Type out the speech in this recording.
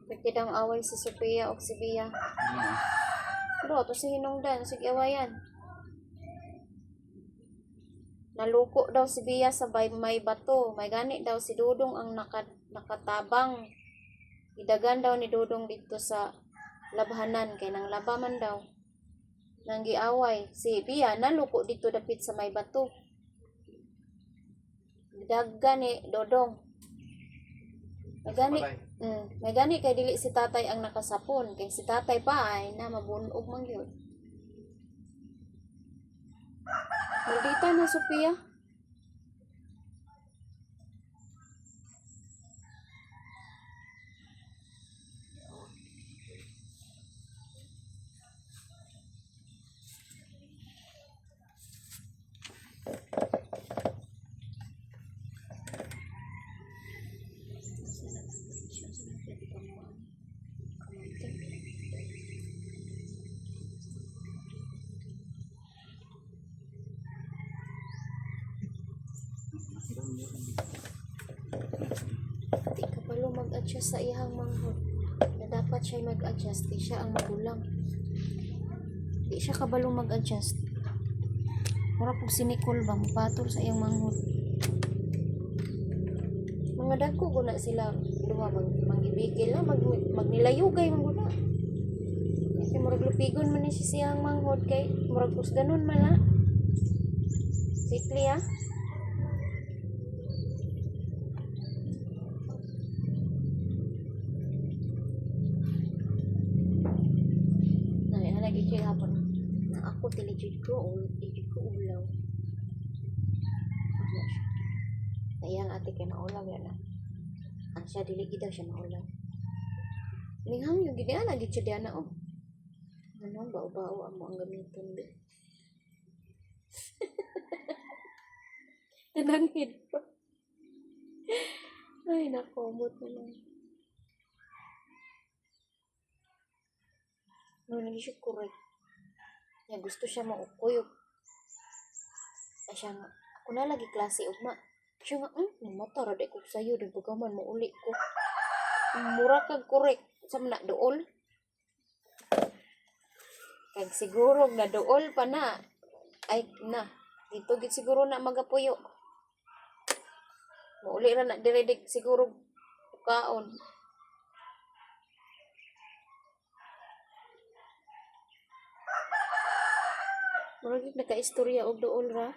Nagkidang away si Sophia o si Bia. Bro, to si Hinungdan. Sige, awayan. Naluko daw si Bia sa may bato. May gani daw si Dudong ang nakatabang. Idagan daw ni Dudong dito sa labhanan. Kaya nang labaman daw. Nang giaway. Si Bia naluko dito dapit sa may bato. Idagan ni Dudong. May gani kay dili si tatay ang nakasapon. Kay si tatay pa ay na mabunog man yun. Maldita na Sophia. Di ka palo mag-adjust sa ihang manghod. Na dapat siya mag-adjust. Di siya ang magulang. Di siya kabalo mag-adjust. Mura pag sinikol ba, mapatol sa iyang manghod. Mga dagko guna sila. Duha manggibigil na, magnilayugay mangguna. Kasi murag lupigon man ni siyang manghod kay murag ganun man ha. Sikli ha. Nagiging hapon na ako tiligid ko ulaw. Ayang ate kay naulaw yan na. Ang siya diligid daw siya naulaw. Ninghang yung gini lagi siya diyan na oh. Ano bao-bao ang mga gamitin din. Nanangid pa. Ay nakomot na lang. No, hindi siya correct. Ya, gusto siya maukuyog. Ay siya nga, ako na lagi klase ugma. Siya nga, namatara da ko sa'yo, di bagaman mauli ko. Mura kag correct. Sa na dool. Kag siguro na dool pa na. Ay, na. Dito gid siguro na magapuyo. Mauli ra na diredik siguro kaon. Murag naka-istorya og dool ra.